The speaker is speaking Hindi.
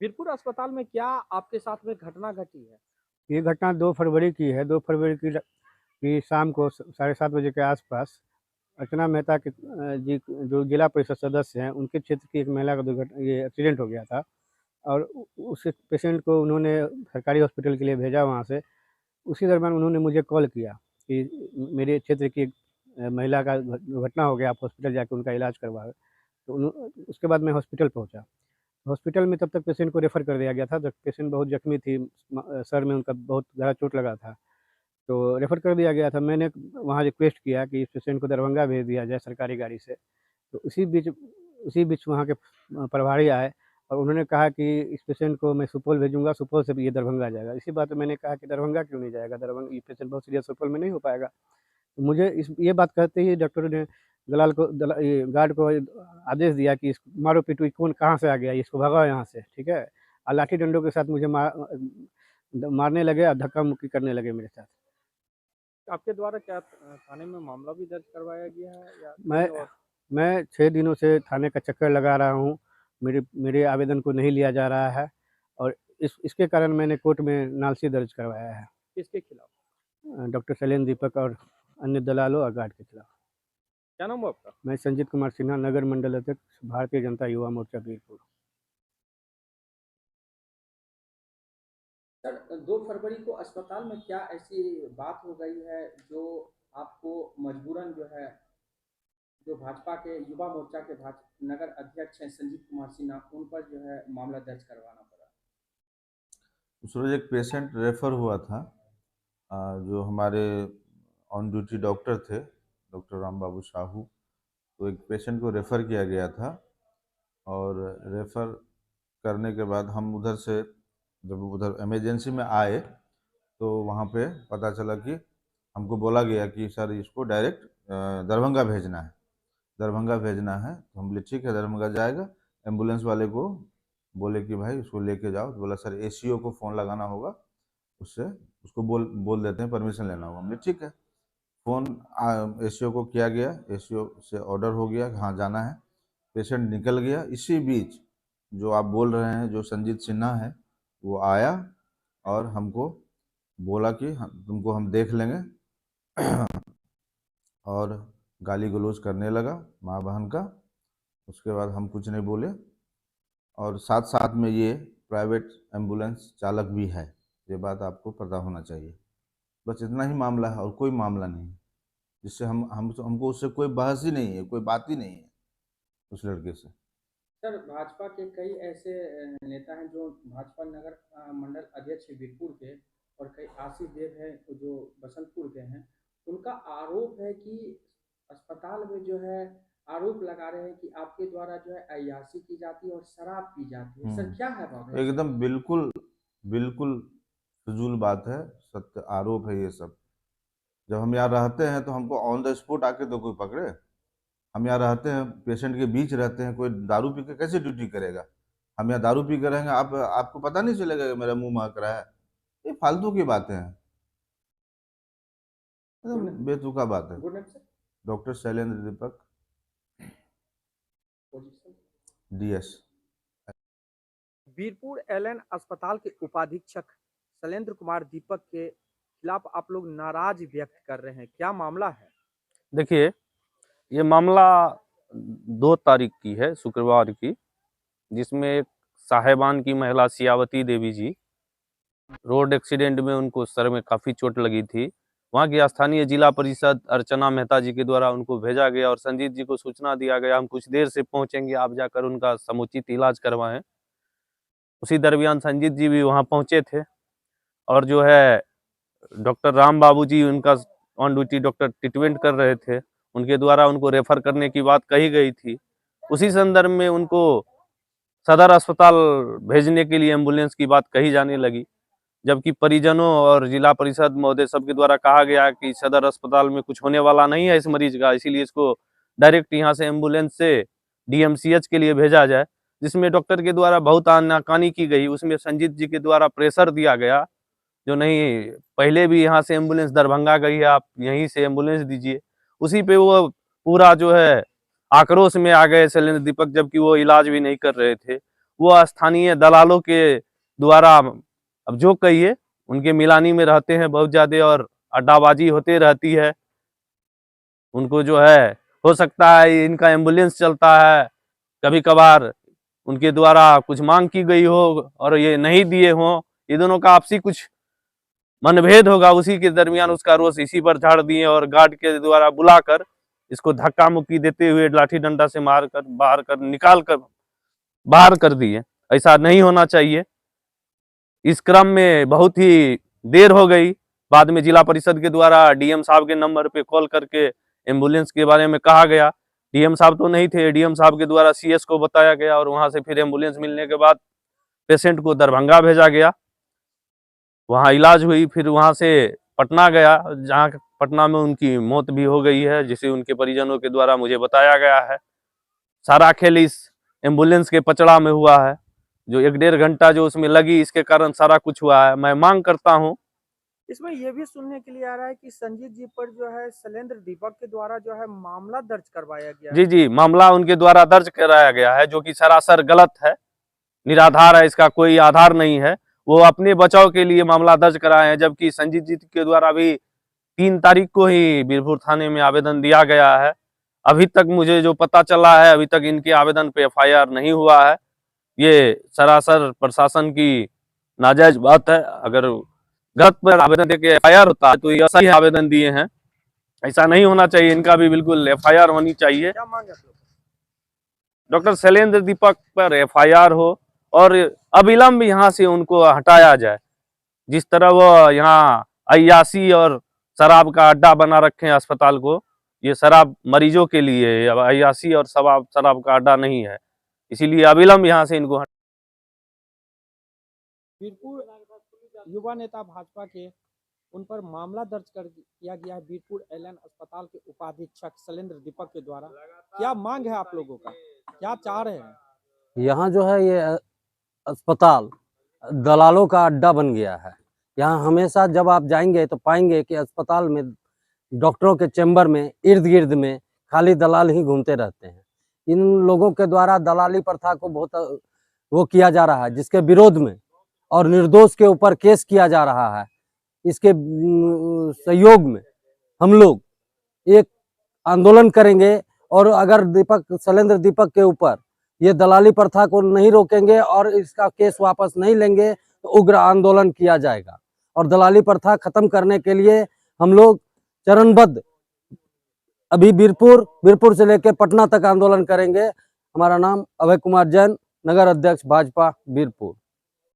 वीरपुर अस्पताल में क्या आपके साथ में घटना घटी है? ये घटना 2 फरवरी की है। 2 फरवरी की शाम को 7:30 बजे के आसपास अर्चना मेहता के जी जो जिला परिषद सदस्य हैं, उनके क्षेत्र की एक महिला का ये एक्सीडेंट हो गया था। और उस पेशेंट को उन्होंने सरकारी हॉस्पिटल के लिए भेजा वहाँ से। उसी दरमियान उन्होंने मुझे कॉल किया कि मेरे क्षेत्र की एक महिला का दुर्घटना हो गया, आप हॉस्पिटल जाके उनका इलाज करवाएं। तो उसके बाद मैं हॉस्पिटल पहुँचा। हॉस्पिटल में तब तक पेशेंट को रेफ़र कर दिया गया था, जब पेशेंट बहुत ज़ख्मी थी, सर में उनका बहुत गहरा चोट लगा था, तो रेफ़र कर दिया गया था। मैंने वहाँ रिक्वेस्ट किया कि इस पेशेंट को दरभंगा भेज दिया जाए सरकारी गाड़ी से। तो उसी बीच वहाँ के प्रभारी आए और उन्होंने कहा कि इस पेशेंट को मैं सुपौल भेजूँगा, सुपौल से भी ये दरभंगा जाएगा। इसी बात पे मैंने कहा कि दरभंगा क्यों नहीं जाएगा? ये पेशेंट बहुत सीरियस, सुपौल में नहीं हो पाएगा। तो मुझे ये बात कहते ही डॉक्टरों ने ये गार्ड को आदेश दिया कि इसको मारो पीटो, ये कौन कहाँ से आ गया? इसको भगाओ यहाँ से, ठीक है? और लाठी डंडों के साथ मुझे मारने लगे और धक्का-मुक्की करने लगे मेरे साथ। आपके द्वारा क्या थाने में मामला भी दर्ज करवाया गया है या मैं कहीं और? मैं 6 दिनों से थाने का चक्कर लगा रहा हूँ। मेरे मेरे आवेदन को नहीं लिया जा रहा है और इसके कारण मैंने कोर्ट में नालसी दर्ज करवाया है। किसके खिलाफ? डॉक्टर शैलेंद्र दीपक और अन्य दलालों और गार्ड के खिलाफ। क्या नाम है आपका? मैं संजीत कुमार सिन्हा, नगर मंडल अध्यक्ष, भारतीय जनता युवा मोर्चा वीरपुर। सर, 2 फरवरी को अस्पताल में क्या ऐसी बात हो गई है जो आपको मजबूरन जो भाजपा के युवा मोर्चा के नगर अध्यक्ष हैं संजीत कुमार सिन्हा, उन पर मामला दर्ज करवाना पड़ा? उस रोज एक पेशेंट रेफर हुआ था, जो हमारे ऑन ड्यूटी डॉक्टर थे, डॉक्टर राम बाबू साहू। तो एक पेशेंट को रेफ़र किया गया था और रेफ़र करने के बाद हम उधर से जब उधर इमरजेंसी में आए तो वहाँ पे पता चला कि हमको बोला गया कि सर इसको डायरेक्ट दरभंगा भेजना है, दरभंगा भेजना है। तो हम बोले ठीक है, दरभंगा जाएगा। एम्बुलेंस वाले को बोले कि भाई उसको लेके जाओ। तो बोला सर एसीओ को फ़ोन लगाना होगा, उससे उसको बोल देते हैं, परमिशन लेना होगा। हमने ठीक है, फ़ोन एसीओ को किया गया, एसीओ से ऑर्डर हो गया कि हाँ जाना है। पेशेंट निकल गया। इसी बीच जो आप बोल रहे हैं, जो संजीत सिन्हा है, वो आया और हमको बोला कि तुमको हम देख लेंगे और गाली गलौज करने लगा माँ बहन का। उसके बाद हम कुछ नहीं बोले और साथ साथ में ये प्राइवेट एम्बुलेंस चालक भी है, ये बात आपको पता होना चाहिए। बस इतना ही मामला है और कोई मामला नहीं है, जिससे हमको उससे कोई बहस ही नहीं है, कोई बात ही नहीं है उस लड़के से। सर, भाजपा के कई ऐसे नेता हैं जो भाजपा नगर मंडल अध्यक्ष वीरपुर के, और कई आशीष देव हैं जो बसंतपुर के हैं। उनका आरोप है कि अस्पताल में आरोप लगा रहे हैं कि आपके द्वारा अय्याशी की जाती है और शराब पी जाती है। सर, क्या है मामला? एकदम बिल्कुल बिल्कुल फिजूल बात है, सत्य आरोप है ये सब। जब हम यहाँ रहते हैं तो हमको ऑन द स्पॉट आके तो कोई पकड़े। हम यहाँ रहते हैं, पेशेंट के बीच रहते हैं, कोई दारू पी के कैसे ड्यूटी करेगा? हम यहाँ दारू पी के रहेंगे, आपको पता नहीं चलेगा कि मेरा मुंह महक रहा है? ये फालतू की बातें हैं, एकदम बेतुका बात है। Good night sir. Doctor Shailendra Deepak, DS. Veerpur LN अस्पताल के उपाधीक्षक शैलेंद्र कुमार दीपक के खिलाफ आप लोग नाराज व्यक्त कर रहे हैं, क्या मामला है? देखिए, ये मामला 2 तारीख की है, शुक्रवार की, जिसमें एक साहेबान की महिला सियावती देवी जी रोड एक्सीडेंट में उनको सर में काफ़ी चोट लगी थी। वहाँ की स्थानीय जिला परिषद अर्चना मेहता जी के द्वारा उनको भेजा गया और संजीत जी को सूचना दिया गया, हम कुछ देर से पहुँचेंगे, आप जाकर उनका समुचित इलाज करवाएं। उसी दरमियान संजीत जी भी वहाँ पहुँचे थे और जो है डॉक्टर राम बाबू जी उनका ऑन ड्यूटी डॉक्टर ट्रीटमेंट कर रहे थे, उनके द्वारा उनको रेफर करने की बात कही गई थी। उसी संदर्भ में उनको सदर अस्पताल भेजने के लिए एम्बुलेंस की बात कही जाने लगी, जबकि परिजनों और जिला परिषद महोदय सबके द्वारा कहा गया कि सदर अस्पताल में कुछ होने वाला नहीं है इस मरीज का, इसीलिए इसको डायरेक्ट यहाँ से एम्बुलेंस से डीएमसीएच के लिए भेजा जाए, जिसमें डॉक्टर के द्वारा बहुत आनाकानी की गई। उसमें संजीत जी के द्वारा प्रेशर दिया गया, जो नहीं पहले भी यहाँ से एम्बुलेंस दरभंगा गई है, आप यहीं से एम्बुलेंस दीजिए। उसी पे वो पूरा जो है आक्रोश में आ गए शैलेंद्र दीपक, जबकि वो इलाज भी नहीं कर रहे थे। वो स्थानीय दलालों के द्वारा, अब जो कहिए, उनके मिलानी में रहते हैं बहुत ज़्यादा और अड्डाबाजी होते रहती है। उनको जो है, हो सकता है इनका एम्बुलेंस चलता है, कभी कभार उनके द्वारा कुछ मांग की गई हो और ये नहीं दिए हों, ये दोनों का आपसी कुछ मनभेद होगा, उसी के दरमियान उसका रोष इसी पर झाड़ दिए और गार्ड के द्वारा बुलाकर इसको धक्का मुक्की देते हुए लाठी डंडा से मार कर बाहर कर दिए। ऐसा नहीं होना चाहिए। इस क्रम में बहुत ही देर हो गई। बाद में जिला परिषद के द्वारा डीएम साहब के नंबर पे कॉल करके एम्बुलेंस के बारे में कहा गया। डीएम साहब तो नहीं थे, डीएम साहब के द्वारा सीएस को बताया गया और वहां से फिर एम्बुलेंस मिलने के बाद पेशेंट को दरभंगा भेजा गया, वहां इलाज हुई। फिर वहां से पटना गया, जहां पटना में उनकी मौत भी हो गई है, जिसे उनके परिजनों के द्वारा मुझे बताया गया है। सारा खेल इस एम्बुलेंस के पचड़ा में हुआ है, जो 1-1.5 घंटा जो उसमें लगी, इसके कारण सारा कुछ हुआ है। मैं मांग करता हूं। इसमें ये भी सुनने के लिए आ रहा है कि संजीत जी पर जो है शैलेंद्र दीपक के द्वारा जो है मामला दर्ज करवाया गया है। जी, मामला उनके द्वारा दर्ज कराया गया है, जो कि सरासर गलत है, निराधार है, इसका कोई आधार नहीं है। वो अपने बचाव के लिए मामला दर्ज कराए हैं, जबकि संजीत जी के द्वारा भी 3 तारीख को ही बीरपुर थाने में आवेदन दिया गया है। अभी तक मुझे जो पता चला है, अभी तक इनके आवेदन पे एफआईआर नहीं हुआ है। ये सरासर प्रशासन की नाजायज बात है। अगर गलत पर आवेदन देके एफआईआर होता है तो ये सही आवेदन दिए हैं, ऐसा नहीं होना चाहिए। इनका भी बिल्कुल एफआईआर होनी चाहिए। क्या मांग है आप लोग? डॉक्टर शैलेंद्र दीपक पर एफआईआर हो और अविलंब यहाँ से उनको हटाया जाए। जिस तरह वो यहाँ अय्यासी और शराब का अड्डा बना रखे हैं अस्पताल को, ये शराब मरीजों के लिए है, अय्यासी और शराब का अड्डा नहीं है। इसीलिए अविलंब यहाँ से इनको बीरपुर युवा नेता भाजपा के उन पर मामला दर्ज किया गया है बीरपुर एलएन अस्पताल के उपाधीक्षक शैलेंद्र दीपक के द्वारा। क्या मांग है आप लोगों का, क्या चाह रहे हैं? यहाँ जो है ये अस्पताल दलालों का अड्डा बन गया है। यहाँ हमेशा जब आप जाएंगे तो पाएंगे कि अस्पताल में डॉक्टरों के चैम्बर में इर्द गिर्द में खाली दलाल ही घूमते रहते हैं। इन लोगों के द्वारा दलाली प्रथा को बहुत वो किया जा रहा है, जिसके विरोध में और निर्दोष के ऊपर केस किया जा रहा है। इसके सहयोग में हम लोग एक आंदोलन करेंगे और अगर शैलेंद्र दीपक के ऊपर ये दलाली प्रथा को नहीं रोकेंगे और इसका केस वापस नहीं लेंगे तो उग्र आंदोलन किया जाएगा। और दलाली प्रथा खत्म करने के लिए हम लोग चरणबद्ध अभी बीरपुर से लेकर पटना तक आंदोलन करेंगे। हमारा नाम अभय कुमार जैन, नगर अध्यक्ष भाजपा बीरपुर।